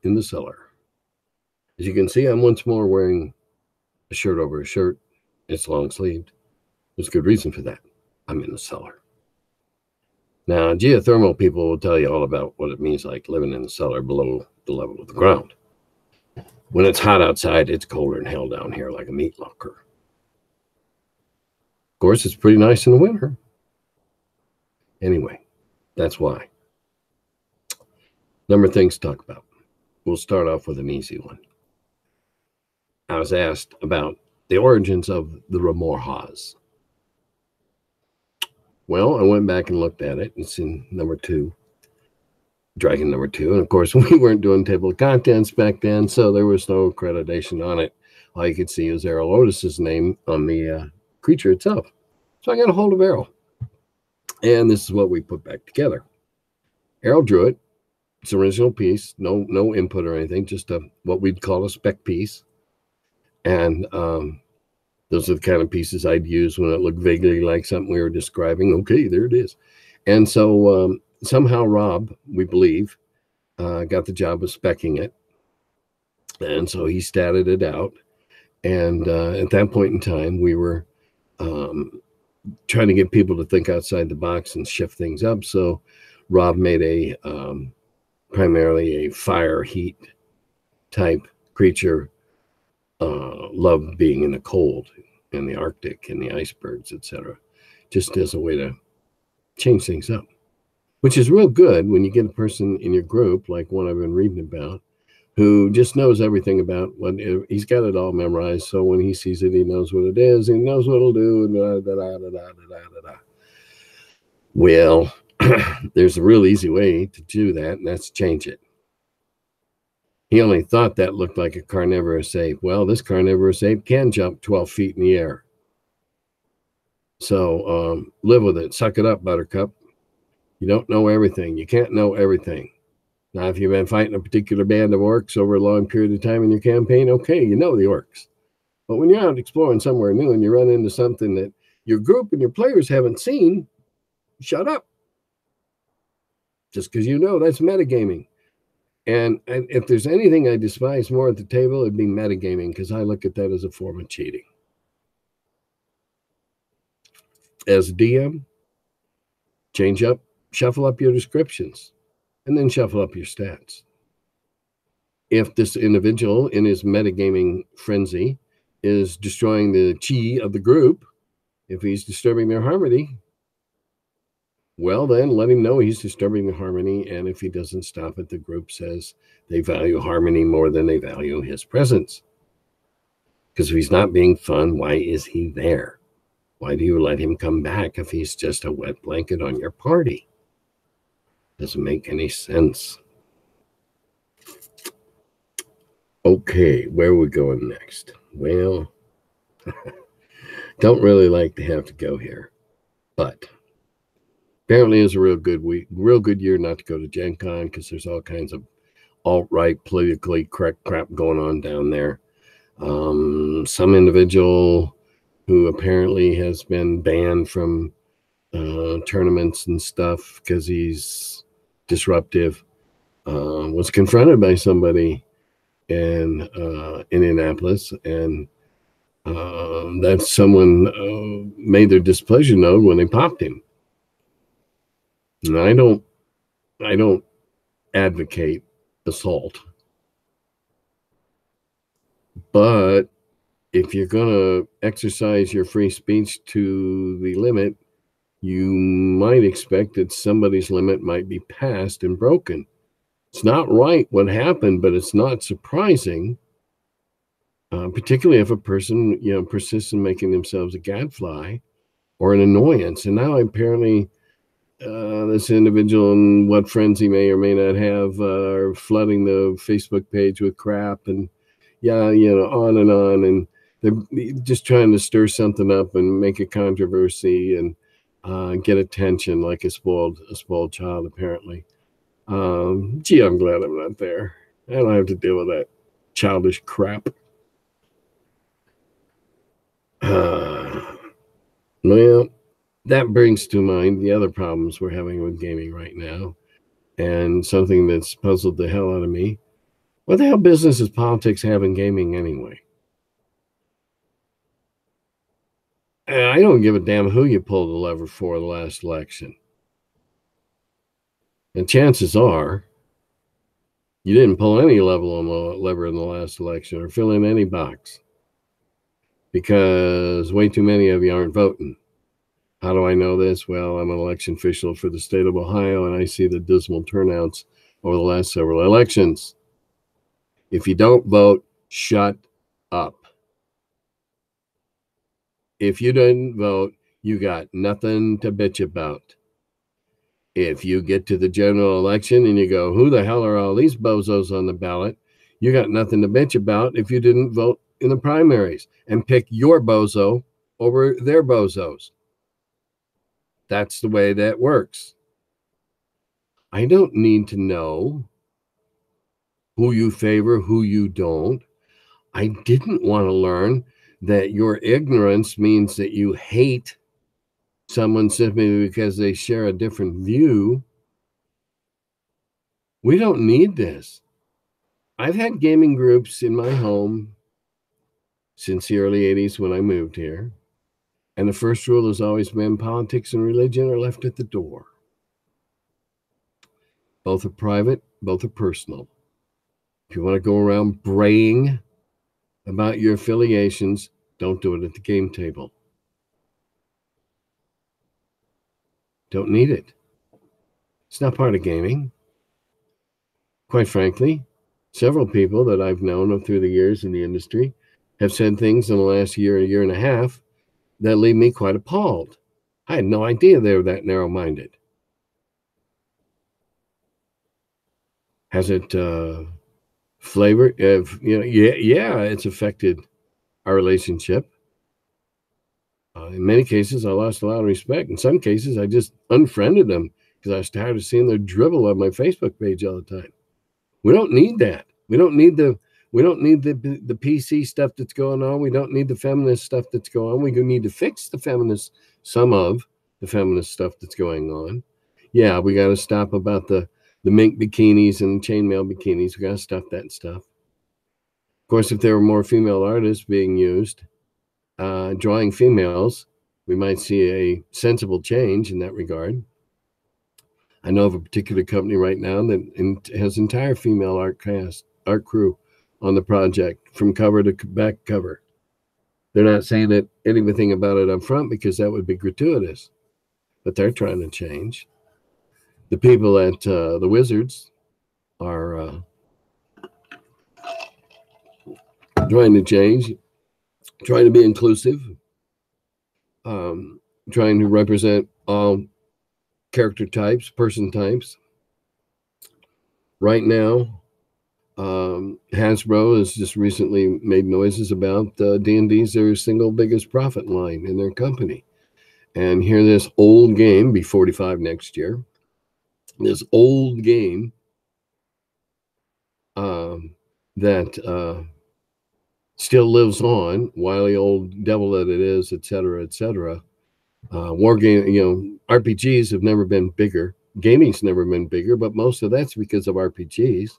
in the cellar. As you can see, I'm once more wearing a shirt over a shirt. It's long-sleeved. There's good reason for that. I'm in the cellar. Now, geothermal people will tell you all about what it means like living in the cellar below the level of the ground. When it's hot outside, it's colder than hell down here, like a meat locker. Of course, it's pretty nice in the winter. Anyway, that's why. Number of things to talk about. We'll start off with an easy one. I was asked about the origins of the Remorhaz. Well, I went back and looked at it. It's in number 2, Dragon number 2. And of course, we weren't doing table of contents back then, so there was no accreditation on it. All you could see was Errol Otis's name on the creature itself. So I got a hold of Errol. And this is what we put back together. Errol drew it. It's an original piece, no input or anything, just what we'd call a spec piece. And those are the kind of pieces I'd use when it looked vaguely like something we were describing. Okay, there it is. And so somehow Rob, we believe, got the job of speccing it. And so he statted it out. And at that point in time, we were trying to get people to think outside the box and shift things up. So Rob made a primarily a fire heat type creature, loved being in the cold, in the Arctic, and the icebergs, etc., just as a way to change things up, which is real good when you get a person in your group, like one I've been reading about, who just knows everything about what he's got it all memorized. So when he sees it, he knows what it is, he knows what it'll do, and Well, there's a real easy way to do that, and that's change it. He only thought that looked like a carnivorous ape. Well, this carnivorous ape can jump 12 feet in the air. So live with it. Suck it up, Buttercup. You don't know everything. You can't know everything. Now, if you've been fighting a particular band of orcs over a long period of time in your campaign, okay, you know the orcs. But when you're out exploring somewhere new and you run into something that your group and your players haven't seen, shut up. Just because you know, that's metagaming. And if there's anything I despise more at the table, it'd be metagaming, because I look at that as a form of cheating. As a DM, change up, shuffle up your descriptions, and then shuffle up your stats. If this individual in his metagaming frenzy is destroying the chi of the group, if he's disturbing their harmony, well, then let him know he's disturbing the harmony. And if he doesn't stop it, the group says they value harmony more than they value his presence. Because if he's not being fun, why is he there? Why do you let him come back if he's just a wet blanket on your party? Doesn't make any sense. Okay, where are we going next? Well, don't really like to have to go here, but apparently it's a real good year not to go to Gen Con, because there's all kinds of alt-right, politically correct crap going on down there. Some individual who apparently has been banned from tournaments and stuff because he's disruptive was confronted by somebody in Indianapolis, and that someone made their displeasure known when they popped him. And I don't advocate assault, but if you're going to exercise your free speech to the limit, you might expect that somebody's limit might be passed and broken. It's not right what happened, but it's not surprising, particularly if a person, persists in making themselves a gadfly or an annoyance. And now apparently this individual and what friends he may or may not have are flooding the Facebook page with crap, and on and on, and they're just trying to stir something up and make a controversy and get attention like a spoiled child, apparently. Gee, I'm glad I'm not there. I don't have to deal with that childish crap. Well, that brings to mind the other problems we're having with gaming right now, and something that's puzzled the hell out of me. What the hell business does politics have in gaming anyway? And I don't give a damn who you pulled the lever for the last election. And chances are you didn't pull any lever in the last election or fill in any box because way too many of you aren't voting. How do I know this? Well, I'm an election official for the state of Ohio, and I see the dismal turnouts over the last several elections. If you don't vote, shut up. If you didn't vote, you got nothing to bitch about. If you get to the general election and you go, who the hell are all these bozos on the ballot? You got nothing to bitch about if you didn't vote in the primaries and pick your bozo over their bozos. That's the way that works. I don't need to know who you favor, who you don't. I didn't want to learn that your ignorance means that you hate someone simply because they share a different view. We don't need this. I've had gaming groups in my home since the early 80s when I moved here. And the first rule has always been politics and religion are left at the door. Both are private, both are personal. If you want to go around braying about your affiliations, don't do it at the game table. Don't need it. It's not part of gaming. Quite frankly, several people that I've known through the years in the industry have said things in the last year and a half that leave me quite appalled. I had no idea they were that narrow-minded. Has it flavor? Yeah, it's affected our relationship. In many cases, I lost a lot of respect. In some cases, I just unfriended them because I was tired of seeing their dribble on my Facebook page all the time. We don't need that. We don't need the PC stuff that's going on. We don't need the feminist stuff that's going on. We need to fix some of the feminist stuff that's going on. Yeah, we got to stop about the mink bikinis and chainmail bikinis. We got to stop that stuff. Of course, if there were more female artists being used, drawing females, we might see a sensible change in that regard. I know of a particular company right now that has entire female art crew on the project from cover to back cover. They're not saying anything about it up front because that would be gratuitous, but they're trying to change. The people at the Wizards are trying to change, trying to be inclusive, trying to represent all character types, person types. Right now, Hasbro has just recently made noises about D&D's their single biggest profit line in their company. And here this old game, be 45 next year, this old game that still lives on, wily old devil that it is, et cetera, et cetera. War game, RPGs have never been bigger. Gaming's never been bigger, but most of that's because of RPGs.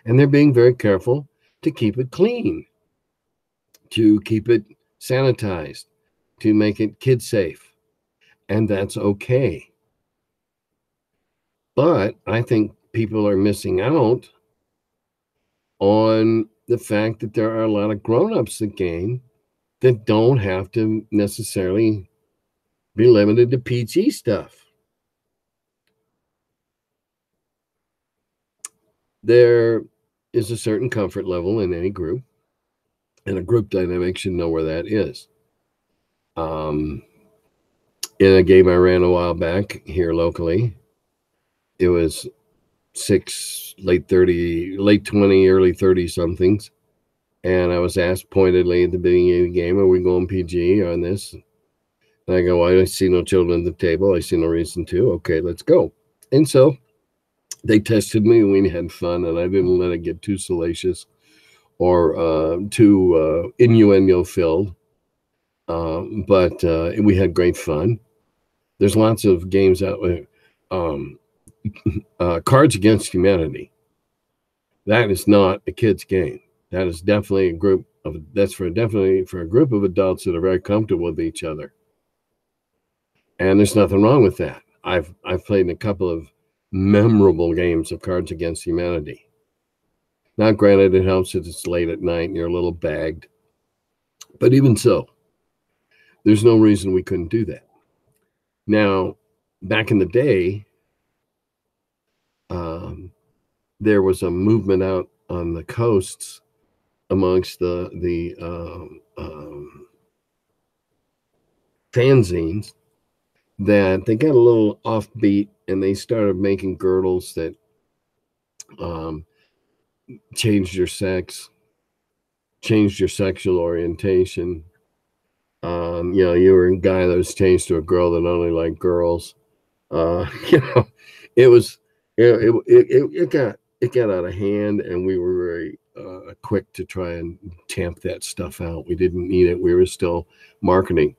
And they're being very careful to keep it clean, to keep it sanitized, to make it kid safe. And that's okay. But I think people are missing out on the fact that there are a lot of grown-ups that game that don't have to necessarily be limited to PG stuff. There is a certain comfort level in any group, and a group dynamic should know where that is. In a game I ran a while back here locally, it was late 20, early 30 somethings. And I was asked pointedly at the beginning of the game, are we going PG on this? And I go, I see no children at the table. I see no reason to. Okay, let's go. And so they tested me and we had fun, and I didn't let it get too salacious or too innuendo filled. But we had great fun. There's lots of games out there. Cards Against Humanity That is not a kid's game. That is definitely definitely for a group of adults that are very comfortable with each other. And there's nothing wrong with that. I've played in a couple of memorable games of Cards Against Humanity. Now, granted, it helps that it's late at night and you're a little bagged. But even so, there's no reason we couldn't do that. Now, back in the day, there was a movement out on the coasts amongst the fanzines that they got a little offbeat, and they started making girdles that changed your sex, changed your sexual orientation. You were a guy that was changed to a girl that only liked girls. It was it got out of hand, and we were very quick to try and tamp that stuff out. We didn't need it. We were still marketing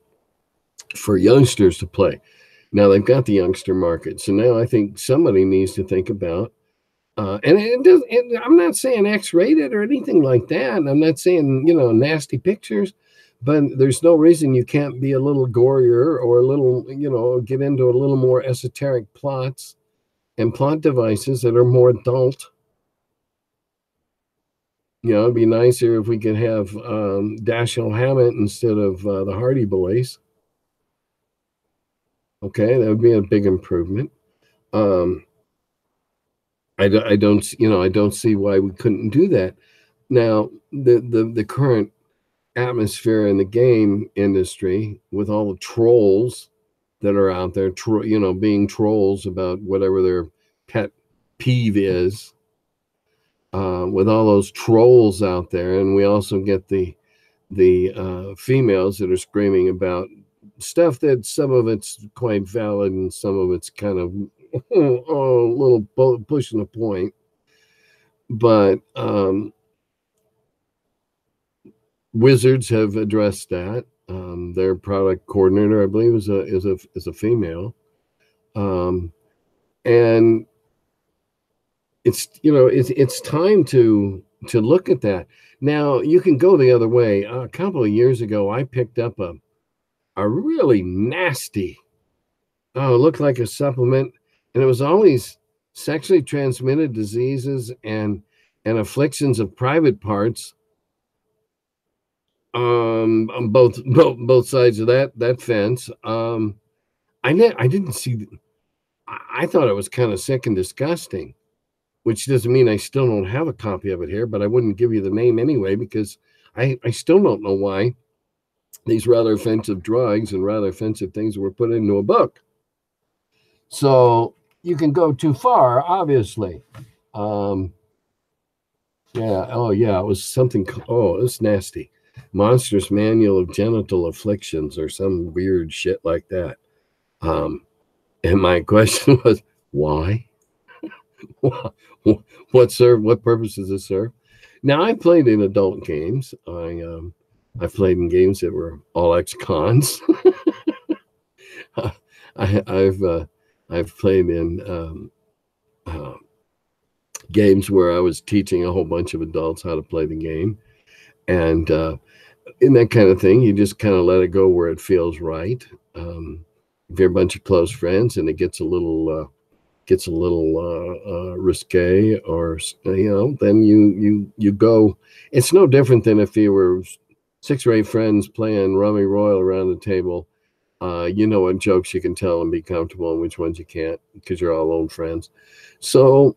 for youngsters to play. Now they've got the youngster market, so now I think somebody needs to think about. I'm not saying X-rated or anything like that. I'm not saying nasty pictures, but there's no reason you can't be a little gorier or a little get into a little more esoteric plots and plot devices that are more adult. It'd be nicer if we could have Dashiell Hammett instead of the Hardy Boys. Okay, that would be a big improvement. I don't see why we couldn't do that. Now, the current atmosphere in the game industry, with all the trolls that are out there, being trolls about whatever their pet peeve is, with all those trolls out there, and we also get the females that are screaming about stuff that some of it's quite valid and some of it's kind of a little pushing the point. But Wizards have addressed that. Their product coordinator, I believe, is a female, and it's time to look at that. Now you can go the other way. A couple of years ago, I picked up a really nasty. It looked like a supplement, and it was always sexually transmitted diseases and afflictions of private parts. On both sides of that fence. I didn't see. I thought it was kind of sick and disgusting, which doesn't mean I still don't have a copy of it here, but I wouldn't give you the name anyway because I still don't know why these rather offensive drugs and rather offensive things were put into a book. So you can go too far, obviously. Yeah. Oh, yeah. It was something. Oh, it was nasty. Monstrous Manual of Genital Afflictions or some weird shit like that. And my question was, why? What purpose does it serve? Now, I played in adult games. I played in games that were all ex-cons. I've played in games where I was teaching a whole bunch of adults how to play the game. And in that kind of thing, you just kind of let it go where it feels right. If you're a bunch of close friends and it gets a little risque, or then you go. It's no different than if you were 6 or 8 friends playing Rummy Royal around the table. What jokes you can tell and be comfortable and which ones you can't because you're all old friends. So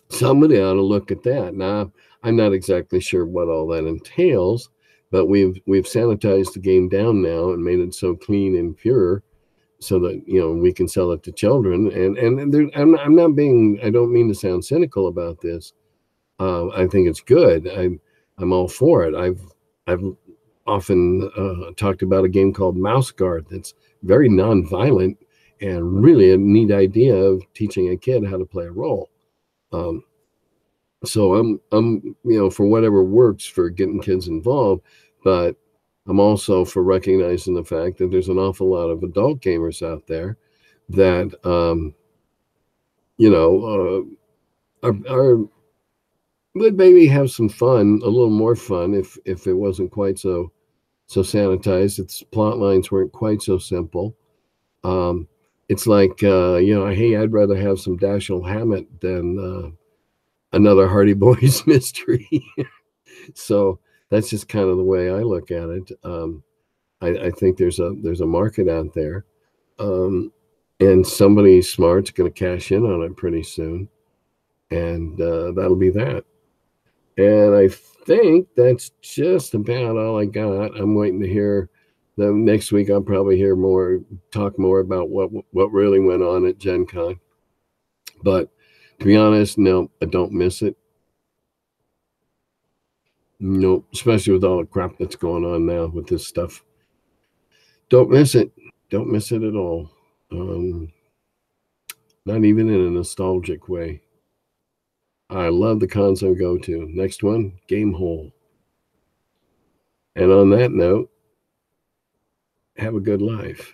somebody ought to look at that. Now, I'm not exactly sure what all that entails, but we've sanitized the game down now and made it so clean and pure so that we can sell it to children. And I'm not being. I don't mean to sound cynical about this. I think it's good. I'm all for it. I've often talked about a game called Mouse Guard that's very non-violent and really a neat idea of teaching a kid how to play a role. So I'm for whatever works for getting kids involved, but I'm also for recognizing the fact that there's an awful lot of adult gamers out there that, are would maybe have some fun, a little more fun, if it wasn't quite so sanitized. Its plot lines weren't quite so simple. It's like hey, I'd rather have some Dashiell Hammett than another Hardy Boys mystery. So that's just kind of the way I look at it. I think there's a market out there, and somebody smart's going to cash in on it pretty soon, and that'll be that. And I think that's just about all I got. I'm waiting to hear. The next week I'll probably talk more about what really went on at Gen Con. But to be honest, no, I don't miss it. Nope, especially with all the crap that's going on now with this stuff. Don't miss it. Don't miss it at all. Not even in a nostalgic way. I love the cons I go to. Next one, Game Hole. And on that note, have a good life.